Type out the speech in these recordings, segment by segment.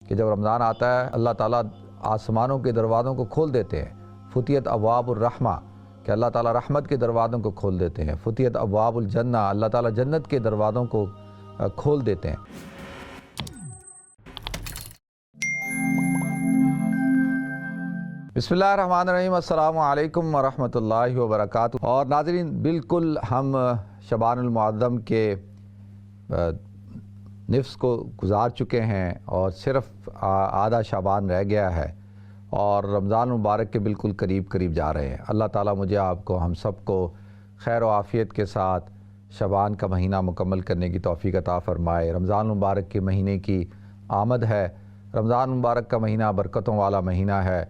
کہ جب رمضان آتا ہے اللہ تعالیٰ آسمانوں کے دروازوں کو کھول دیتے ہیں، فتحت ابواب الرحمہ، کہ اللہ تعالیٰ رحمت کے دروازوں کو کھول دیتے ہیں، فتحت ابواب الجنہ، اللہ تعالیٰ جنت کے دروازوں کو کھول دیتے ہیں۔ بسم اللہ الرحمن الرحیم، السلام علیکم ورحمۃ اللہ وبرکاتہ۔ اور ناظرین، بالکل ہم شعبان المعظم کے نصف کو گزار چکے ہیں اور صرف آدھا شعبان رہ گیا ہے اور رمضان مبارک کے بالکل قریب جا رہے ہیں۔ اللہ تعالیٰ مجھے آپ کو ہم سب کو خیر و عافیت کے ساتھ شعبان کا مہینہ مکمل کرنے کی توفیق عطا فرمائے۔ رمضان مبارک کے مہینے کی آمد ہے۔ رمضان مبارک کا مہینہ برکتوں والا مہینہ ہے۔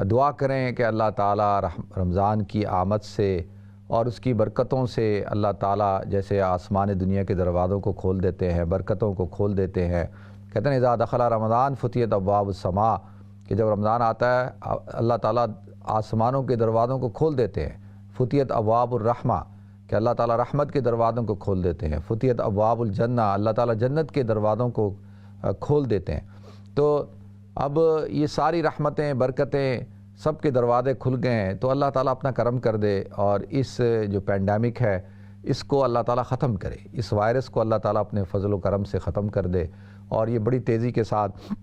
دعا کریں کہ اللہ تعالیٰ رمضان کی آمد سے اور اس کی برکتوں سے اللہ تعالیٰ جیسے آسمان دنیا کے دروازوں کو کھول دیتے ہیں، برکتوں کو کھول دیتے ہیں۔ کہتے ہیں اذا دخل رمضان فتحت ابواب السماء، کہ جب رمضان آتا ہے اللہ تعالیٰ آسمانوں کے دروازوں کو کھول دیتے ہیں۔ فتحت ابواب الرحمہ، کہ اللہ تعالیٰ رحمت کے دروازوں کو کھول دیتے ہیں۔ فتحت ابواب الجنہ، اللہ تعالیٰ جنت کے دروازوں کو کھول دیتے ہیں۔ تو اب یہ ساری رحمتیں، برکتیں، سب کے دروازے کھل گئے ہیں، تو اللہ تعالیٰ اپنا کرم کر دے اور اس جو پینڈیمک ہے اس کو اللہ تعالیٰ ختم کرے، اس وائرس کو اللہ تعالیٰ اپنے فضل و کرم سے ختم کر دے۔ اور یہ بڑی تیزی کے ساتھ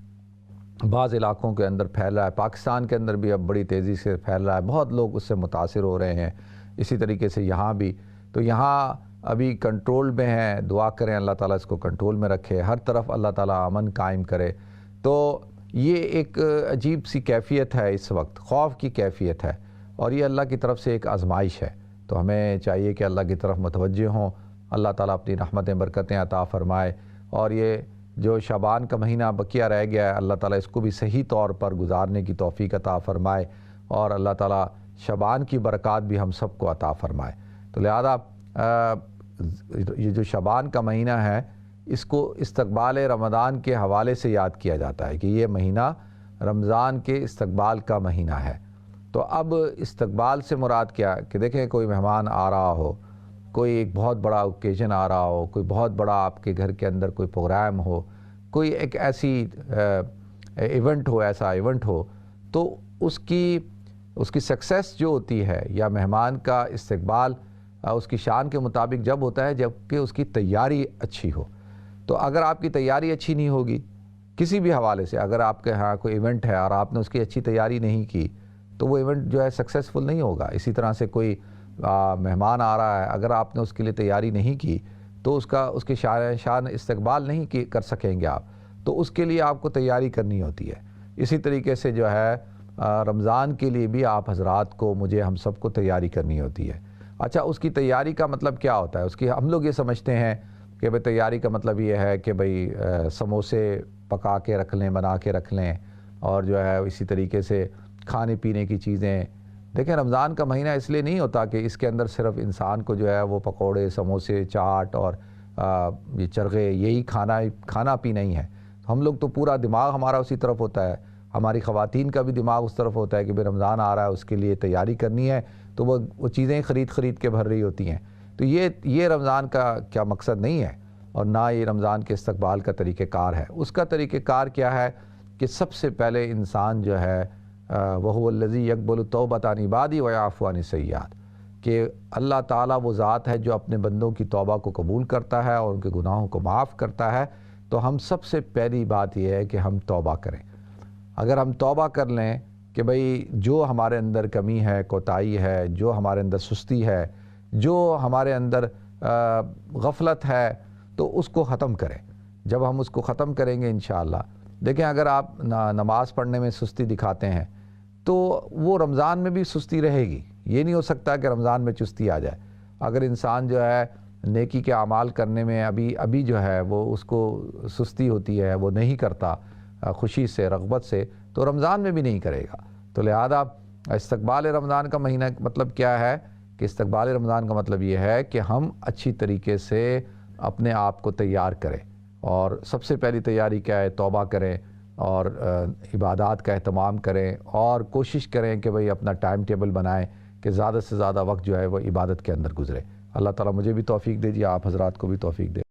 بعض علاقوں کے اندر پھیل رہا ہے، پاکستان کے اندر بھی اب بڑی تیزی سے پھیل رہا ہے، بہت لوگ اس سے متاثر ہو رہے ہیں، اسی طریقے سے یہاں بھی۔ تو یہاں ابھی کنٹرول میں ہے، دعا کریں اللہ تعالیٰ اس کو کنٹرول میں رکھے، ہر طرف اللہ تعالیٰ امن قائم کرے۔ تو یہ ایک عجیب سی کیفیت ہے، اس وقت خوف کی کیفیت ہے اور یہ اللہ کی طرف سے ایک آزمائش ہے۔ تو ہمیں چاہیے کہ اللہ کی طرف متوجہ ہوں، اللہ تعالیٰ اپنی رحمتیں برکتیں عطا فرمائے۔ اور یہ جو شعبان کا مہینہ بقیہ رہ گیا ہے اللہ تعالیٰ اس کو بھی صحیح طور پر گزارنے کی توفیق عطا فرمائے اور اللہ تعالیٰ شعبان کی برکات بھی ہم سب کو عطا فرمائے۔ تو لہذا یہ جو شعبان کا مہینہ ہے اس کو استقبال رمضان کے حوالے سے یاد کیا جاتا ہے کہ یہ مہینہ رمضان کے استقبال کا مہینہ ہے۔ تو اب استقبال سے مراد کیا کہ دیکھیں کوئی مہمان آ رہا ہو، کوئی ایک بہت بڑا اوکیزن آ رہا ہو، کوئی بہت بڑا آپ کے گھر کے اندر کوئی پروگرام ہو، کوئی ایک ایسی ایونٹ ہو، ایسا ایونٹ ہو، تو اس کی سکسیس جو ہوتی ہے یا مہمان کا استقبال اس کی شان کے مطابق جب ہوتا ہے جب کہ اس کی تیاری اچھی ہو۔ تو اگر آپ کی تیاری اچھی نہیں ہوگی کسی بھی حوالے سے، اگر آپ کے ہاں کوئی ایونٹ ہے اور آپ نے اس کی اچھی تیاری نہیں کی تو وہ ایونٹ جو ہے سکسیسفل نہیں ہوگا۔ اسی طرح سے کوئی مہمان آ رہا ہے، اگر آپ نے اس کے لیے تیاری نہیں کی تو اس کی شان استقبال نہیں کر سکیں گے آپ، تو اس کے لیے آپ کو تیاری کرنی ہوتی ہے۔ اسی طریقے سے جو ہے رمضان کے لیے بھی آپ حضرات کو، مجھے، ہم سب کو تیاری کرنی ہوتی ہے۔ اچھا، اس کی تیاری کا مطلب کیا ہوتا ہے؟ ہم لوگ یہ سمجھتے ہیں کہ بھئی تیاری کا مطلب یہ ہے کہ بھئی سموسے پکا کے رکھ لیں، بنا کے رکھ لیں، اور جو ہے اسی طریقے سے کھانے پینے کی چیزیں۔ دیکھیں رمضان کا مہینہ اس لیے نہیں ہوتا کہ اس کے اندر صرف انسان کو جو ہے وہ پکوڑے، سموسے، چاٹ اور یہ چرغے یہی کھانا پینا ہی ہے۔ ہم لوگ تو پورا دماغ ہمارا اسی طرف ہوتا ہے، ہماری خواتین کا بھی دماغ اس طرف ہوتا ہے کہ بھئی رمضان آ رہا ہے، اس کے لیے تیاری کرنی ہے، تو وہ چیزیں خرید کے بھر رہی ہوتی ہیں۔ تو یہ رمضان کا کیا مقصد نہیں ہے اور نہ یہ رمضان کے استقبال کا طریقہ کار ہے۔ اس کا طریقہ کار کیا ہے کہ سب سے پہلے انسان جو ہے وَهُوَ الَّذِي يَقْبَلُ التَّوْبَةَ عَنْ عِبَادِهِ وَيَعْفُو عَنِ السَّيِّئَاتِ، کہ اللہ تعالیٰ وہ ذات ہے جو اپنے بندوں کی توبہ کو قبول کرتا ہے اور ان کے گناہوں کو معاف کرتا ہے۔ تو ہم سب سے پہلی بات یہ ہے کہ ہم توبہ کریں۔ اگر ہم توبہ کر لیں کہ بھئی جو ہمارے اندر کمی ہے، کوتاہی ہے، جو ہمارے اندر سستی ہے، جو ہمارے اندر غفلت ہے، تو اس کو ختم کریں۔ جب ہم اس کو ختم کریں گے انشاءاللہ، دیکھیں اگر آپ نماز پڑھنے میں سستی دکھاتے ہیں تو وہ رمضان میں بھی سستی رہے گی، یہ نہیں ہو سکتا کہ رمضان میں چستی آ جائے۔ اگر انسان جو ہے نیکی کے اعمال کرنے میں ابھی جو ہے وہ اس کو سستی ہوتی ہے، وہ نہیں کرتا خوشی سے، رغبت سے، تو رمضان میں بھی نہیں کرے گا۔ تو لہذا استقبال رمضان کا مہینہ مطلب کیا ہے کہ استقبال رمضان کا مطلب یہ ہے کہ ہم اچھی طریقے سے اپنے آپ کو تیار کریں، اور سب سے پہلی تیاری کیا ہے؟ توبہ کریں اور عبادات کا اہتمام کریں اور کوشش کریں کہ بھئی اپنا ٹائم ٹیبل بنائیں کہ زیادہ سے زیادہ وقت جو ہے وہ عبادت کے اندر گزرے۔ اللہ تعالیٰ مجھے بھی توفیق دے، آپ حضرات کو بھی توفیق دے۔